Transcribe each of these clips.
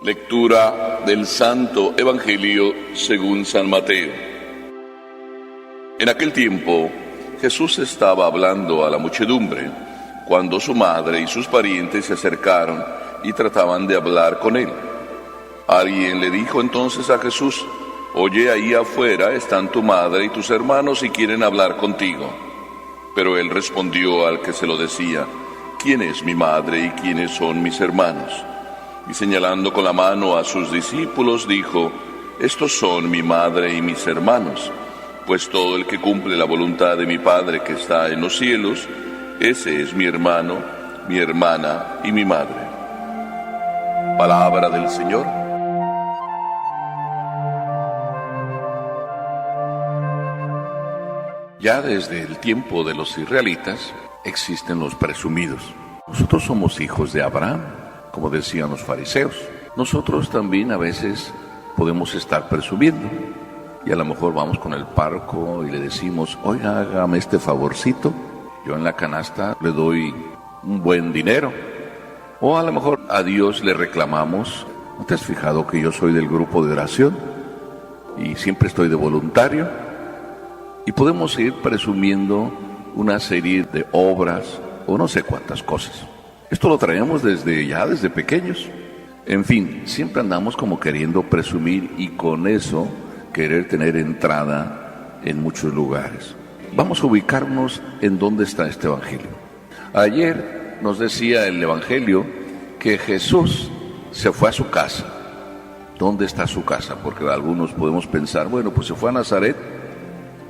Lectura del Santo Evangelio según San Mateo. En aquel tiempo, Jesús estaba hablando a la muchedumbre, cuando su madre y sus parientes se acercaron y trataban de hablar con él. Alguien le dijo entonces a Jesús: «Oye, ahí afuera están tu madre y tus hermanos y quieren hablar contigo». Pero él respondió al que se lo decía: «¿Quién es mi madre y quiénes son mis hermanos?». Y señalando con la mano a sus discípulos, dijo: «Estos son mi madre y mis hermanos, pues todo el que cumple la voluntad de mi Padre que está en los cielos, ese es mi hermano, mi hermana y mi madre». Palabra del Señor. Ya desde el tiempo de los israelitas existen los presumidos. Nosotros somos hijos de Abraham, como decían los fariseos. Nosotros también a veces podemos estar presumiendo. Y a lo mejor vamos con el párroco y le decimos: «Oiga, hágame este favorcito. Yo en la canasta le doy un buen dinero». O a lo mejor a Dios le reclamamos: «¿No te has fijado que yo soy del grupo de oración? Y siempre estoy de voluntario». Y podemos ir presumiendo una serie de obras o no sé cuántas cosas. Esto lo traemos desde pequeños. En fin, siempre andamos como queriendo presumir y con eso querer tener entrada en muchos lugares. Vamos a ubicarnos en dónde está este Evangelio. Ayer nos decía el Evangelio que Jesús se fue a su casa. ¿Dónde está su casa? Porque algunos podemos pensar: bueno, pues se fue a Nazaret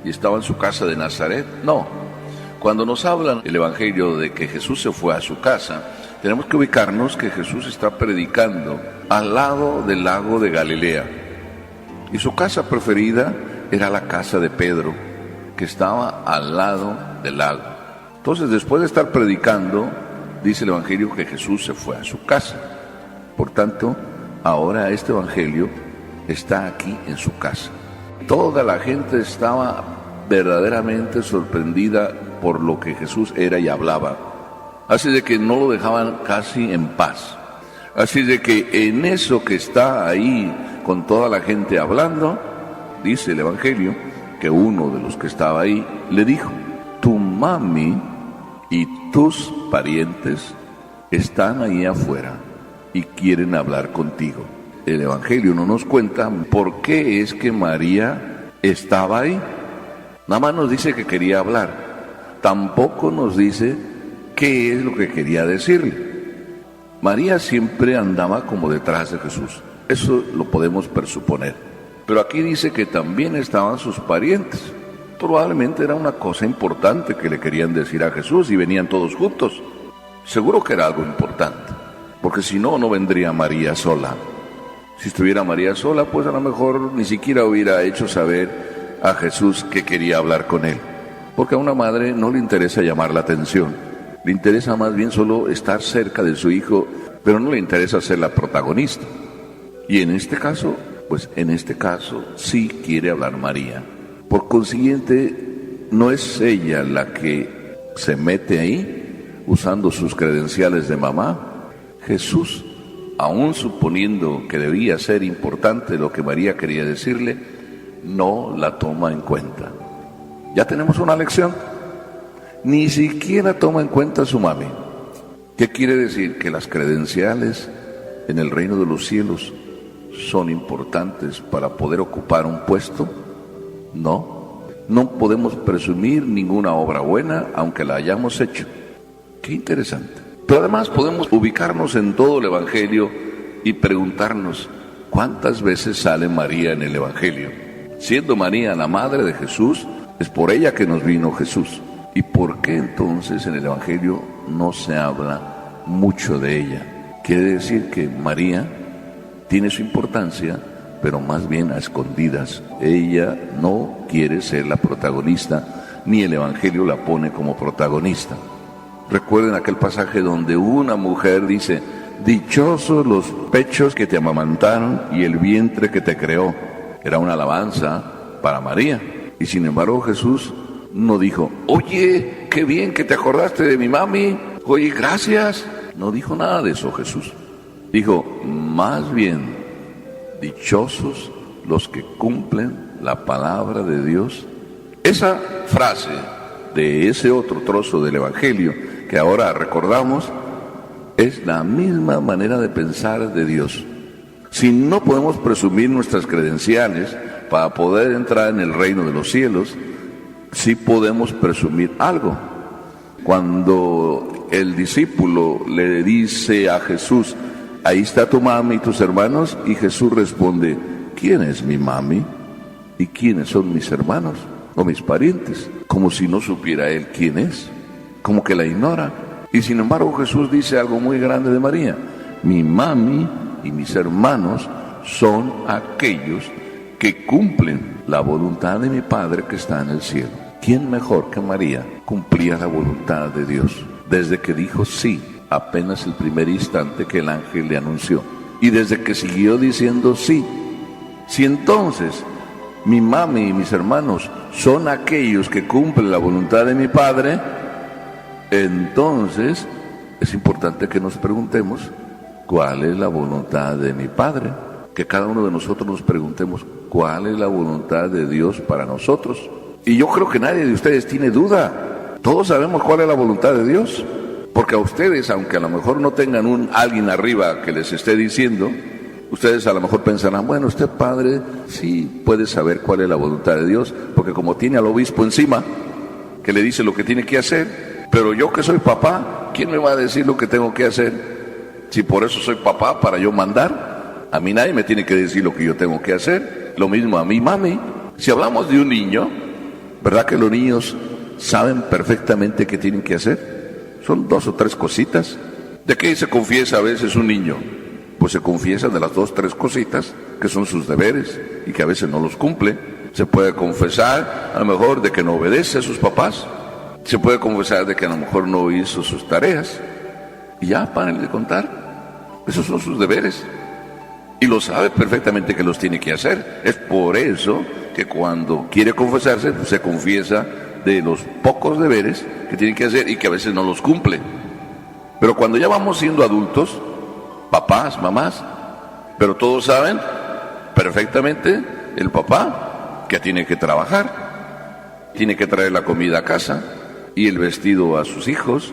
y estaba en su casa de Nazaret. No. Cuando nos hablan el Evangelio de que Jesús se fue a su casa, tenemos que ubicarnos que Jesús está predicando al lado del lago de Galilea. Y su casa preferida era la casa de Pedro, que estaba al lado del lago. Entonces, después de estar predicando, dice el Evangelio que Jesús se fue a su casa. Por tanto, ahora este Evangelio está aquí en su casa. Toda la gente estaba verdaderamente sorprendida por lo que Jesús era y hablaba. Así de que no lo dejaban casi en paz. Así de que en eso que está ahí con toda la gente hablando, dice el Evangelio que uno de los que estaba ahí le dijo: «Tu mami y tus parientes están ahí afuera y quieren hablar contigo». El Evangelio no nos cuenta por qué es que María estaba ahí. Nada más nos dice que quería hablar. Tampoco nos dice qué es lo que quería decirle. María siempre andaba como detrás de Jesús. Eso lo podemos presuponer. Pero aquí dice que también estaban sus parientes. Probablemente era una cosa importante que le querían decir a Jesús y venían todos juntos. Seguro que era algo importante, porque si no, no vendría María sola. Si estuviera María sola, pues a lo mejor ni siquiera hubiera hecho saber a Jesús que quería hablar con él. Porque a una madre no le interesa llamar la atención, le interesa más bien solo estar cerca de su hijo, pero no le interesa ser la protagonista. Y en este caso sí quiere hablar María. Por consiguiente, no es ella la que se mete ahí usando sus credenciales de mamá. Jesús, aún suponiendo que debía ser importante lo que María quería decirle, no la toma en cuenta. Ya tenemos una lección. Ni siquiera toma en cuenta a su mami. ¿Qué quiere decir? Que las credenciales en el reino de los cielos son importantes para poder ocupar un puesto. No podemos presumir ninguna obra buena aunque la hayamos hecho. Qué interesante. Pero además podemos ubicarnos en todo el Evangelio y preguntarnos: ¿cuántas veces sale María en el Evangelio? Siendo María la madre de Jesús, es por ella que nos vino Jesús. ¿Y por qué entonces en el Evangelio no se habla mucho de ella? Quiere decir que María tiene su importancia, pero más bien a escondidas. Ella no quiere ser la protagonista, ni el Evangelio la pone como protagonista. Recuerden aquel pasaje donde una mujer dice: «Dichosos los pechos que te amamantaron y el vientre que te creó». Era una alabanza para María. Y sin embargo Jesús no dijo: «Oye, qué bien que te acordaste de mi mami, oye, gracias». No dijo nada de eso Jesús. Dijo, más bien, dichosos los que cumplen la palabra de Dios. Esa frase de ese otro trozo del Evangelio que ahora recordamos es la misma manera de pensar de Dios. Si no podemos presumir nuestras credenciales para poder entrar en el reino de los cielos, sí podemos presumir algo. Cuando el discípulo le dice a Jesús, ahí está tu mami y tus hermanos, y Jesús responde, ¿quién es mi mami? ¿Y quiénes son mis hermanos o mis parientes? Como si no supiera él quién es, como que la ignora. Y sin embargo Jesús dice algo muy grande de María, mi mami y mis hermanos son aquellos que cumplen la voluntad de mi Padre que está en el cielo. ¿Quién mejor que María cumplía la voluntad de Dios? Desde que dijo sí, apenas el primer instante que el ángel le anunció. Y desde que siguió diciendo sí. Si entonces mi mami y mis hermanos son aquellos que cumplen la voluntad de mi Padre, entonces es importante que nos preguntemos ¿cuál es la voluntad de mi Padre? Que cada uno de nosotros nos preguntemos ¿cuál es la voluntad de Dios para nosotros? Y yo creo que nadie de ustedes tiene duda. Todos sabemos cuál es la voluntad de Dios. Porque a ustedes, aunque a lo mejor no tengan alguien arriba que les esté diciendo, ustedes a lo mejor pensarán, bueno, usted padre sí puede saber cuál es la voluntad de Dios, porque como tiene al obispo encima, que le dice lo que tiene que hacer, pero yo que soy papá, ¿quién me va a decir lo que tengo que hacer? Si por eso soy papá, para yo mandar, a mí nadie me tiene que decir lo que yo tengo que hacer, lo mismo a mi mami. Si hablamos de un niño, ¿verdad que los niños saben perfectamente qué tienen que hacer? Son 2 o 3 cositas. ¿De qué se confiesa a veces un niño? Pues se confiesa de las 2 o 3 cositas que son sus deberes y que a veces no los cumple. Se puede confesar a lo mejor de que no obedece a sus papás. Se puede confesar de que a lo mejor no hizo sus tareas. Y ya, paren de contar. Esos son sus deberes. Y lo sabe perfectamente que los tiene que hacer. Es por eso que cuando quiere confesarse, pues se confiesa de los pocos deberes que tienen que hacer y que a veces no los cumple. Pero cuando ya vamos siendo adultos, papás, mamás, pero todos saben perfectamente el papá que tiene que trabajar, tiene que traer la comida a casa y el vestido a sus hijos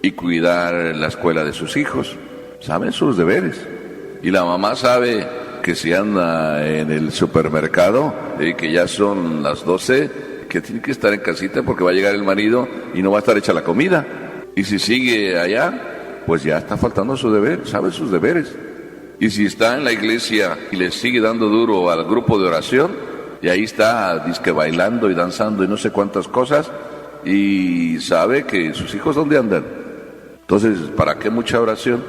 y cuidar la escuela de sus hijos. Saben sus deberes. Y la mamá sabe que si anda en el supermercado y que ya son las 12, que tiene que estar en casita porque va a llegar el marido y no va a estar hecha la comida. Y si sigue allá, pues ya está faltando su deber, sabe sus deberes. Y si está en la iglesia y le sigue dando duro al grupo de oración, y ahí está disque bailando y danzando y no sé cuántas cosas, y sabe que sus hijos ¿dónde andan? Entonces, ¿para qué mucha oración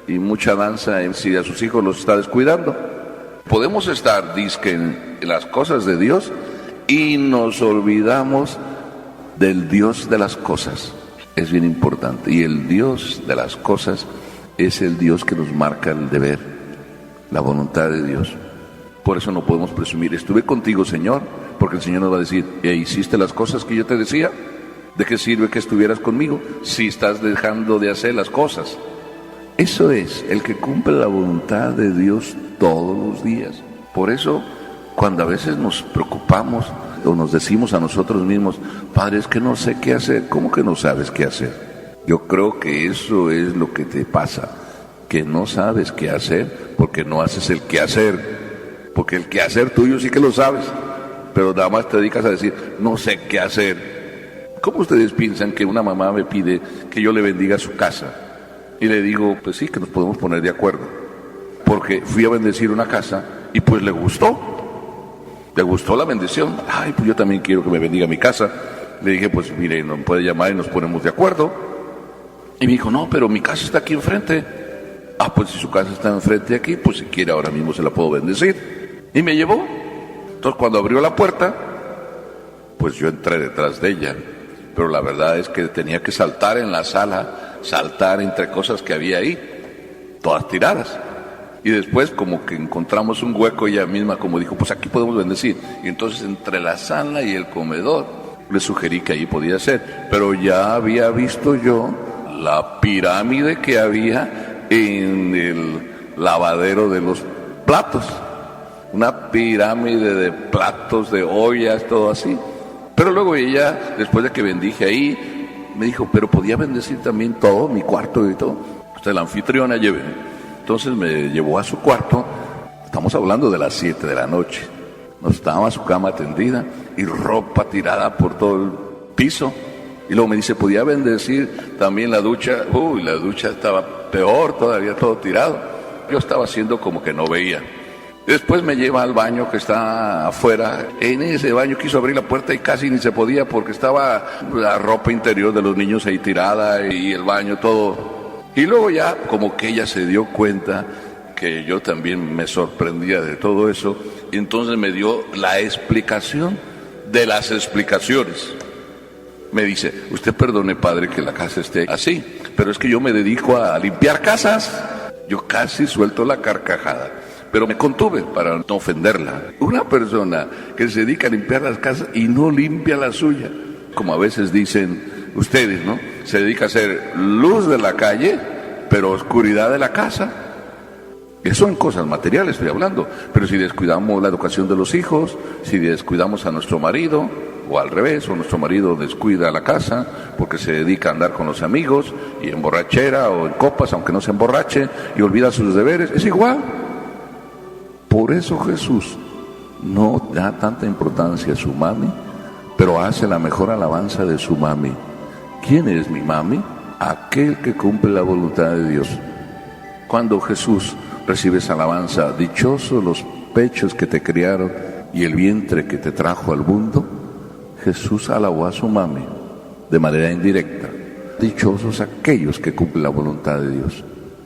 y mucha danza si a sus hijos los está descuidando? Podemos estar disque en las cosas de Dios y nos olvidamos del Dios de las cosas. Es bien importante. Y el Dios de las cosas es el Dios que nos marca el deber, la voluntad de Dios. Por eso no podemos presumir, estuve contigo, Señor, porque el Señor nos va a decir, ¿hiciste las cosas que yo te decía? ¿De qué sirve que estuvieras conmigo si estás dejando de hacer las cosas? Eso es, el que cumple la voluntad de Dios todos los días. Por eso, cuando a veces nos preocupamos o nos decimos a nosotros mismos, Padre, es que no sé qué hacer. ¿Cómo que no sabes qué hacer? Yo creo que eso es lo que te pasa, que no sabes qué hacer porque no haces el qué hacer, porque el qué hacer tuyo sí que lo sabes, pero nada más te dedicas a decir, no sé qué hacer. ¿Cómo ustedes piensan que una mamá me pide que yo le bendiga su casa? Y le digo, pues sí, que nos podemos poner de acuerdo, porque fui a bendecir una casa y pues le gustó la bendición. Ay, pues yo también quiero que me bendiga mi casa. Le dije, pues mire, nos puede llamar y nos ponemos de acuerdo. Y me dijo, no, pero mi casa está aquí enfrente. Ah, pues si su casa está enfrente aquí, pues si quiere ahora mismo se la puedo bendecir. Y me llevó. Entonces cuando abrió la puerta, pues yo entré detrás de ella. Pero la verdad es que tenía que saltar en la sala, saltar entre cosas que había ahí, todas tiradas. Y después como que encontramos un hueco, ella misma como dijo, pues aquí podemos bendecir. Y entonces entre la sala y el comedor le sugerí que ahí podía ser. Pero ya había visto yo la pirámide que había en el lavadero de los platos. Una pirámide de platos, de ollas, todo así. Pero luego ella, después de que bendije ahí, me dijo, pero podía bendecir también todo, mi cuarto y todo. Usted, la anfitriona, lléveme. Entonces me llevó a su cuarto. Estamos hablando de las 7 de la noche. No estaba su cama tendida y ropa tirada por todo el piso. Y luego me dice, ¿podía bendecir también la ducha? Uy, la ducha estaba peor, todavía todo tirado. Yo estaba haciendo como que no veía. Después me lleva al baño que está afuera. En ese baño quiso abrir la puerta y casi ni se podía porque estaba la ropa interior de los niños ahí tirada y el baño todo. Y luego ya como que ella se dio cuenta que yo también me sorprendía de todo eso. Y entonces me dio la explicación de las explicaciones. Me dice, usted perdone, padre, que la casa esté así, pero es que yo me dedico a limpiar casas. Yo casi suelto la carcajada, pero me contuve para no ofenderla. Una persona que se dedica a limpiar las casas y no limpia la suya, como a veces dicen ustedes, ¿no? Se dedica a ser luz de la calle, pero oscuridad de la casa. Eso en cosas materiales estoy hablando, pero si descuidamos la educación de los hijos, si descuidamos a nuestro marido, o al revés, o nuestro marido descuida la casa porque se dedica a andar con los amigos y en borrachera o en copas, aunque no se emborrache, y olvida sus deberes, es igual. Por eso Jesús no da tanta importancia a su mami, pero hace la mejor alabanza de su mami. ¿Quién es mi mami? Aquel que cumple la voluntad de Dios. Cuando Jesús recibe esa alabanza, dichosos los pechos que te criaron y el vientre que te trajo al mundo, Jesús alabó a su mami de manera indirecta. Dichosos aquellos que cumplen la voluntad de Dios.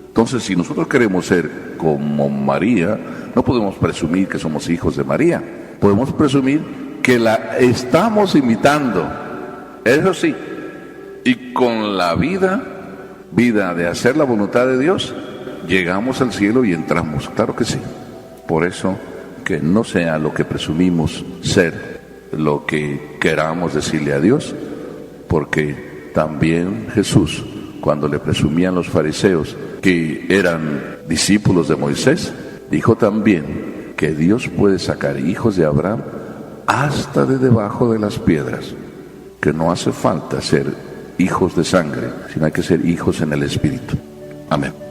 Entonces, si nosotros queremos ser como María, no podemos presumir que somos hijos de María. Podemos presumir que la estamos imitando. Eso sí. Y con la vida de hacer la voluntad de Dios, llegamos al cielo y entramos. Claro que sí. Por eso, que no sea lo que presumimos ser, lo que queramos decirle a Dios, porque también Jesús, cuando le presumían los fariseos que eran discípulos de Moisés, dijo también que Dios puede sacar hijos de Abraham hasta de debajo de las piedras, que no hace falta ser hijos de sangre, sino hay que ser hijos en el Espíritu. Amén.